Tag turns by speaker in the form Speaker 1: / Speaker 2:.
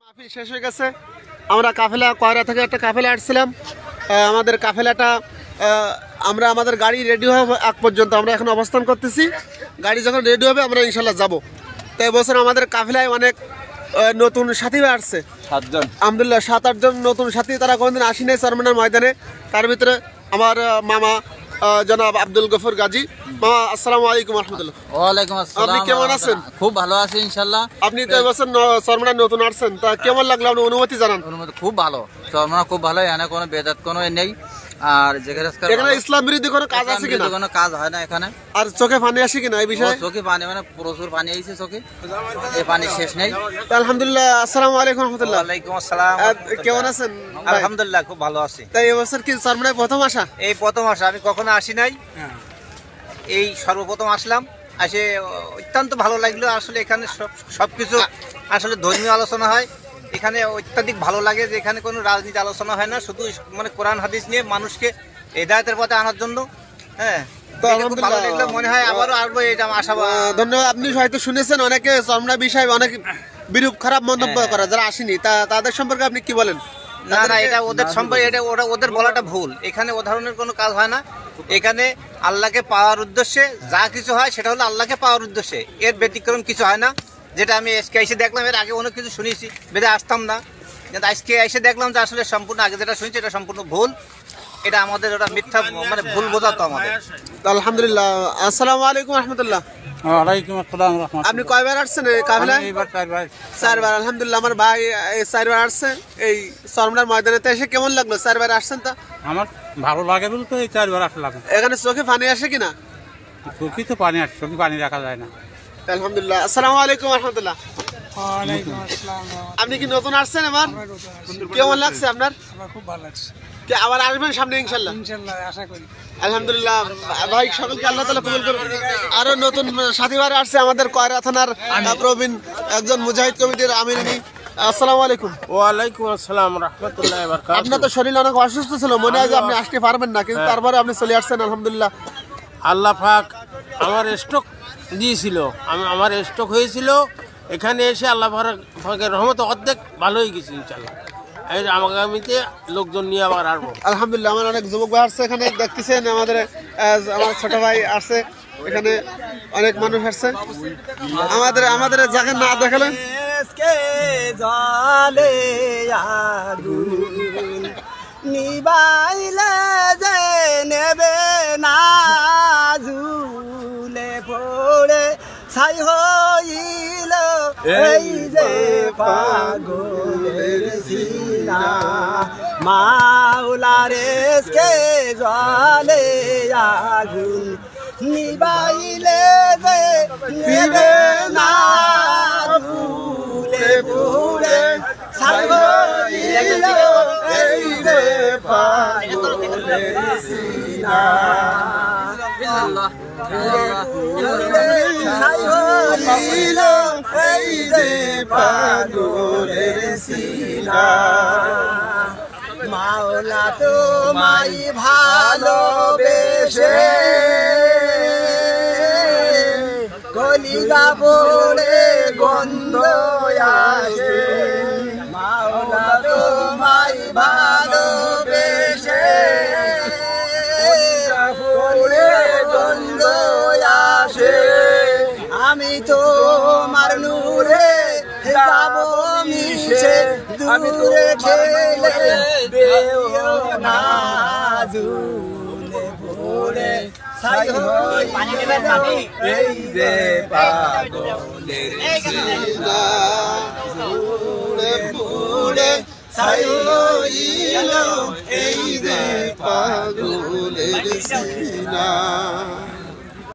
Speaker 1: মাহফিল শেষ হয়ে গেছে। আমরা কাফেলা কয়রা থেকে একটা কাফেলা আসছিলাম। আমাদের কাফেলাটা আমরা আমাদের গাড়ি রেডি হওয়া আগ পর্যন্ত আমরা এখন অবস্থান করতেছি। গাড়ি যখন রেডি হবে আমরা ইনশাল্লাহ যাব। তো এবছর আমাদের কাফেলায় অনেক নতুন সাথী আসছে, 7 জন। আলহামদুলিল্লাহ 7-8 জন নতুন সাথী, তারা কোনদিন আসেনি চরমনার ময়দানে। তার ভিতরে আমার মামা জনাব আব্দুল গফুর গাজী। মামা আসসালামু আলাইকুম রাহমাতুল্লাহ।
Speaker 2: ওয়ালাইকুম আসসালাম।
Speaker 1: আপনি কেমন আছেন?
Speaker 2: খুব ভালো আছি ইনশাআল্লাহ।
Speaker 1: আপনি তো এবছর চরমনায় নতুন আসছেন, তা কেমন লাগলো আপনি অনুমতি জানান।
Speaker 2: অনুমতি খুব ভালো, চরমনা খুব ভালো, এখানে কোনো বেদাত কোনো নেই। আর
Speaker 1: এখানে ইসলাম বিরোধী কোনো কাজ আছে কিনা?
Speaker 2: কোনো কাজ হয় না এখানে।
Speaker 1: আর চোখে পানি আসে কিনা এই বিষয়ে?
Speaker 2: চোখে পানি মানে প্রচুর পানি আইছে চোখে, এই পানি শেষ নেই।
Speaker 1: আলহামদুলিল্লাহ। আসসালামু আলাইকুম রাহমাতুল্লাহ।
Speaker 3: ওয়ালাইকুম আসসালাম।
Speaker 1: কেমন আছেন?
Speaker 3: আলহামদুলিল্লাহ খুব ভালো আছি।
Speaker 1: তাই এবছর কি চরমনায় প্রথম আসা?
Speaker 3: এই প্রথম আসা, আমি কখনো আসি নাই, এই সর্বপ্রথম আসলাম। আসে অত্যন্ত ভালো লাগলো। আসলে এখানে সবকিছু আসলে ধর্মীয় আলোচনা হয়, এখানে অত্যাধিক ভালো লাগে যে এখানে কোনো রাজনীতি আলোচনা হয় না, শুধু মানে কোরআন হাদিস নিয়ে মানুষকে হেদায়েতের পথে আনার জন্য। হ্যাঁ, ভালো লাগলো, মনে হয় আবারও আসবো, এটা আশা।
Speaker 1: ধন্যবাদ। আপনি হয়তো শুনেছেন অনেকে চরমনা বিষয়ে অনেক বিরূপ খারাপ মন্তব্য করে, যারা আসেনি তাদের সম্পর্কে আপনি কি বলেন?
Speaker 3: না না, এটা ওদের সম্পর্কে, এটা ওদের বলাটা ভুল। এখানে ও ধরনের কোনো কাজ হয় না। এখানে আল্লাহকে পাওয়ার উদ্দেশ্যে যা কিছু হয় সেটা হলো আল্লাহকে পাওয়ার উদ্দেশ্যে, এর ব্যতিক্রম কিছু হয় না। যেটা আমি আজকে এসে দেখলাম, এর আগে অনেক কিছু শুনেছি, বেঁধে আসতাম না, কিন্তু আজকে এসে দেখলাম যে আসলে সম্পূর্ণ আগে যেটা শুনেছি এটা সম্পূর্ণ ভুল। এটা আমাদের ওটা মিথ্যা, মানে ভুল বোঝাতো আমাদের।
Speaker 1: আলহামদুলিল্লাহ। আসসালামু আলাইকুম রাহমাতুল্লাহ।
Speaker 4: ওয়ালাইকুম আসসালাম রাহমাতুল্লাহ।
Speaker 1: আপনি কয়বার আসছেন এই কাফেলায়?
Speaker 4: এবার 4 বার।
Speaker 1: 4 বার। আলহামদুলিল্লাহ। আমার ভাই 4 বার আসছে এই চরমনার ময়দানেতে এসে। কেমন লাগলো 4 বার আসছেন? তা
Speaker 4: আমার ভালো লাগে বলতে এই 4 বার আসলাম।
Speaker 1: এখানে চোখে পানি আসে কিনা?
Speaker 4: চোখে তো পানি আসে, চোখে পানি রাখা যায় না।
Speaker 1: আলহামদুলিল্লাহ। আসসালামু আলাইকুম রাহমাতুল্লাহ।
Speaker 5: ওয়ালাইকুম আসসালাম।
Speaker 1: আপনি কি নতুন আসছেন এবার? কেমন লাগছে আপনার?
Speaker 5: আমার খুব ভালো লাগছে।
Speaker 1: কি আবার আসবেন সামনে ইনশাআল্লাহ?
Speaker 5: ইনশাআল্লাহ আশা করি।
Speaker 1: আলহামদুলিল্লাহ। ভাই সকলকে আল্লাহ তাআলা কবুল করুন। আরো নতুন সাথীবার আসছে আমাদের কয়রা থানার প্রবীণ একজন মুজাহিদ কমিটির আমির। আসসালামু আলাইকুম।
Speaker 6: ওয়ালাইকুম আসসালাম রাহমাতুল্লাহি ওয়া বারাকাতুহু।
Speaker 1: আপনার তো শরীর অনেক অসুস্থ ছিল, মনে হয় যে আপনি আসতে পারবেন না, কিন্তু তারপরে আপনি চলে আসছেন আলহামদুলিল্লাহ।
Speaker 6: আল্লাহ পাক আমার স্ট্রোক দিয়েছিল, আমার স্ট্রোক হয়েছিল, এখানে এসে আল্লাহ পাকের রহমতে অর্ধেক ভালো হয়ে গেছি ইনশাআল্লাহ। এই আগামীতে লোকজন নিয়ে আবার আসবো
Speaker 1: আলহামদুলিল্লাহ। আমার অনেক যুবক ভাই আসছে এখানে, দেখতেছেন আমাদের আমার ছোট ভাই আসছে এখানে, অনেক মানুষ আসছে। আমাদের যাকে না দেখালেন
Speaker 5: নিবাইলে যে নেবে না ঝুলে পড়ে ছাই হইল এই যে পাগলের সিনা মাওলারে কে জলে আগুন নিবাইলে যে নেবে না ঝুলে পড়ে ছাই হইল এই যে পাগলের সিনা ছাই হইল এই যে পাগলের সিনা মাওলা তোমায় ভালোবেসে কলিজা বলে গন্ধ আসে মাওলা তোমায় ভালোবেসে গন্ধ আসে আমি তোমার নূরে যাব মিশে দূরে ঠেলে দেও না ঝুলে পড়ে ছাই হইল এই যে পাগলের সিনা ঝুলে পড়ে ছাই হইল এই যে পাগলের সিনা।